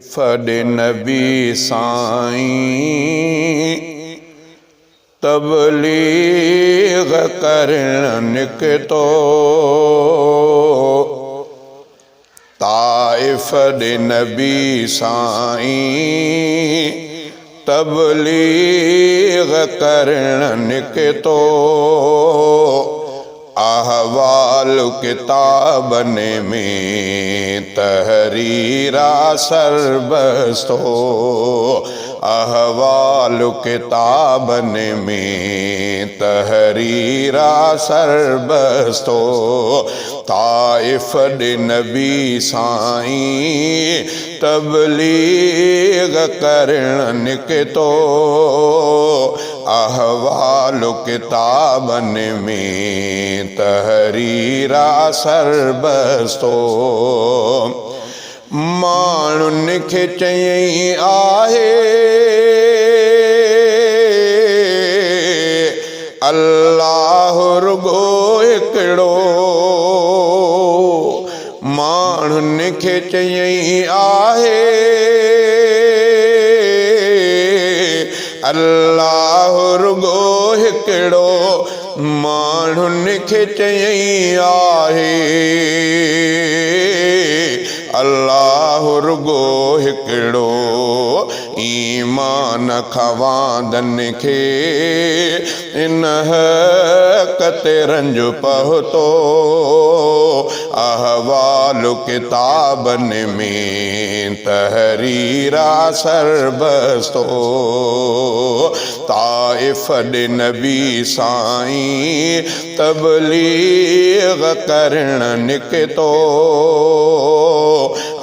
फड़े नबी साईं तबलीग करण निकतो ताइफ दे नबी साईं तबलीग करण निकतो अहवाल किताबन में तहरीरा सरबस्तो अहवाल किताबन में तहरीरा सरबस्तो ताइफ दे नबी साईं तबलीग करण निकतो अहवाल किताबन में तहरीरा सरबस्तो माण्हुनि खे चयईं आहे अल्लाह रुगो हिकिड़ो माण्हुनि खे चयईं आहे अल्लाह रुगो हिकिड़ो माण्हुनि खे चयईं आहे अल्लाह रुगो हिकिड़ो ईमान खवादन खे इन हक़ ते रंज पहुतो अहवाल किताबन में तहरीरा सरबस्तो ताइफ दे नबी साईं तबलीग करण निकतो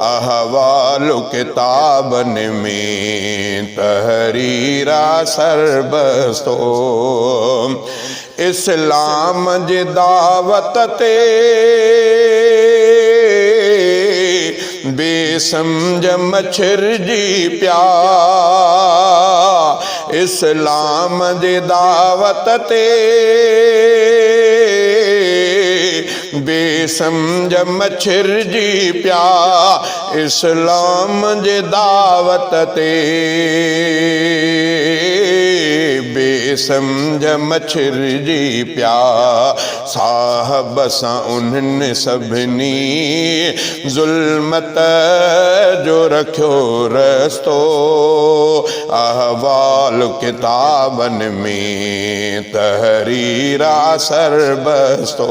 अहवाल किताबन में तहरीरा सरबस्तो इस्लाम जी दावत ते बेसमझ मछरजी पिया इस्लाम जी दावत ते बेसमझ मछरजी पिया इस्लाम जी दावत ते बेसमझ मछरजी पिया साहब सां उन्हनि सभिनी ज़ुल्मत जो रखियो रस्तो अहवाल किताबन में तहरीरा सरबस्तो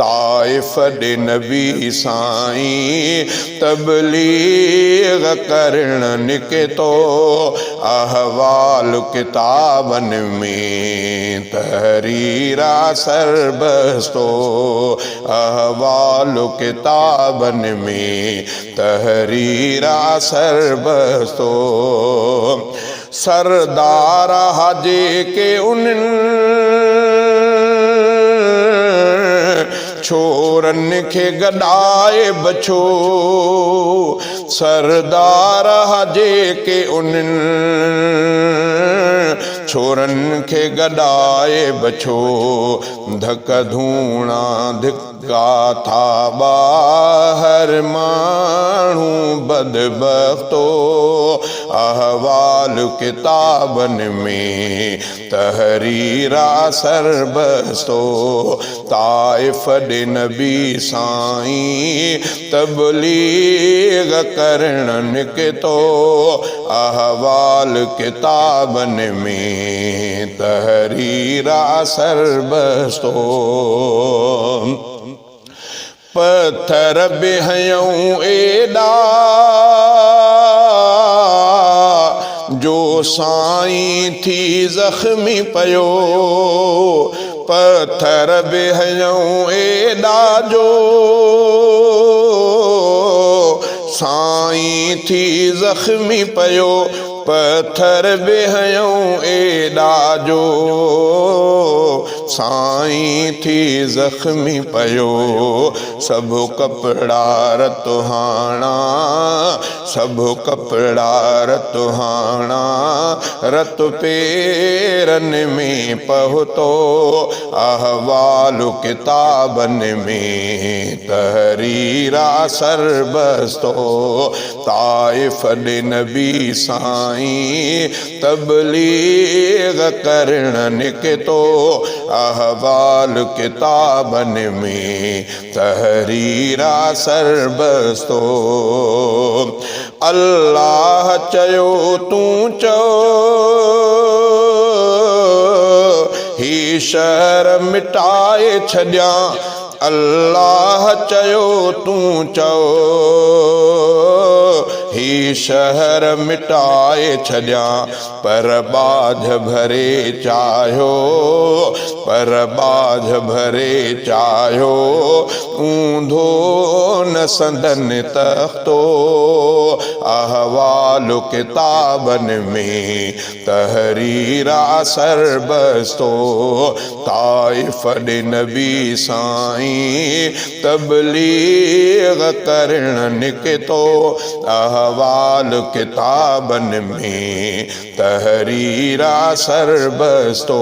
ताइफ दे नबी साईं तबलीग करण निकतो अहवाल किताबन में तहरीरा सरबस्तो अहवाल किताबन में तहरीरा सरबस्तो सरदार हाजे के उन्हनि छोरनि खे गॾाए बछो सरदार हाजे के उन्हनि छोरनि खे गॾाए बछो धक धूणा धिका था ॿाहिर माण्हू बदबख्तो अहवाल किताबन में तहरीरा सरबस्तो ताइफ दे नबी साईं तबलीग करण निकतो अहवाल किताबन में तहरीरा सरबस्तो पत्थर बिहयूं एॾा जो साईं थी ज़ख्मी पयो पत्थर बिहयूं एॾा जो साईं थी ज़ख्मी पयो पत्थर बिहयूं एॾा जो साईं थी ज़ख्मी पयो सब कपड़ा रतुहाना सब कपड़ा रतुहाना रत पेरन में पहुतो अहवाल किताबन में तहरीरा सरबस्तो ताइफ दे नबी साईं तबलीग करण निकतो अहवाल किताबन में तहरीरा सरबस्तो अल्लाह चयो तूं चओ ही शहर मिटाए छॾियां अल्लाह चयो तूं चओ ही शहर मिटाए छॾियां पर बाझ भरे चाहियो पर बाझ भरे चाहियो ऊंधो न संदन तख्तो अहवाल किताबन में तहरीरा सरबस्तो ताइफ दे नबी साईं तबलीग करण निकतो अहवाल किताबन में तहरीरा सरबस्तो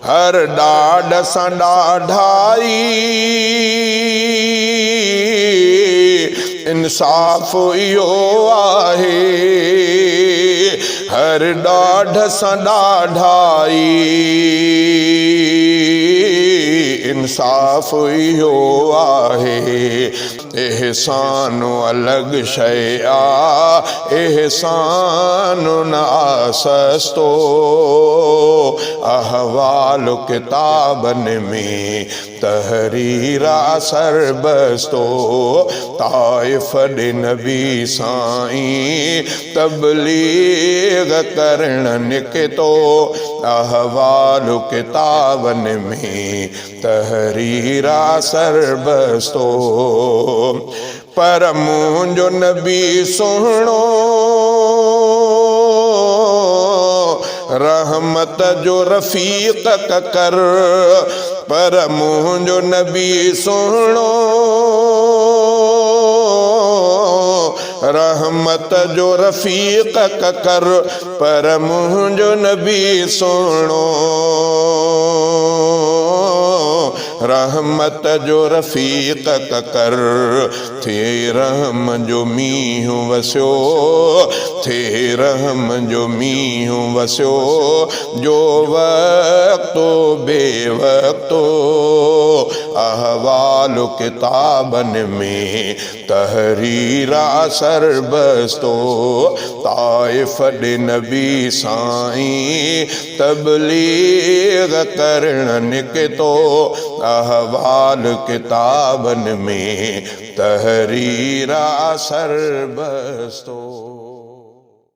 हर ॾाढ सां ॾाढाई इंसाफ़ इहो आहे हर ॾाढ सां ॾाढाई इंसाफ़ इहो आहे एहसान अलग शइ आहे एहसान न सस्तो अहवाल किताबन में तहरीरा सरबस्तो ताइफ दे नबी साईं तबलीग करण निकतो अहवाल किताबन में तहरीरा सरबस्तो पर मुंहिंजो नबी सुहिणो रहमत जो रफ़ीक कर पर मुंहिंजो नबी सुहिणो रहमत जो रफ़ीक कर पर मुंहिंजो नबी सुहिणो रहमत जो रफ़ीक कर थे रहम जो मींहुं वसियो थे रहम जो मींहुं वसियो जो वक़्तो बेवक़्तो अहवाल किताबन में तहरीरा सरबस्तो ताइफ दे नबी साईं तबलीग करण निकतो अहवाल किताबन में तहरीरा सरबस्तो।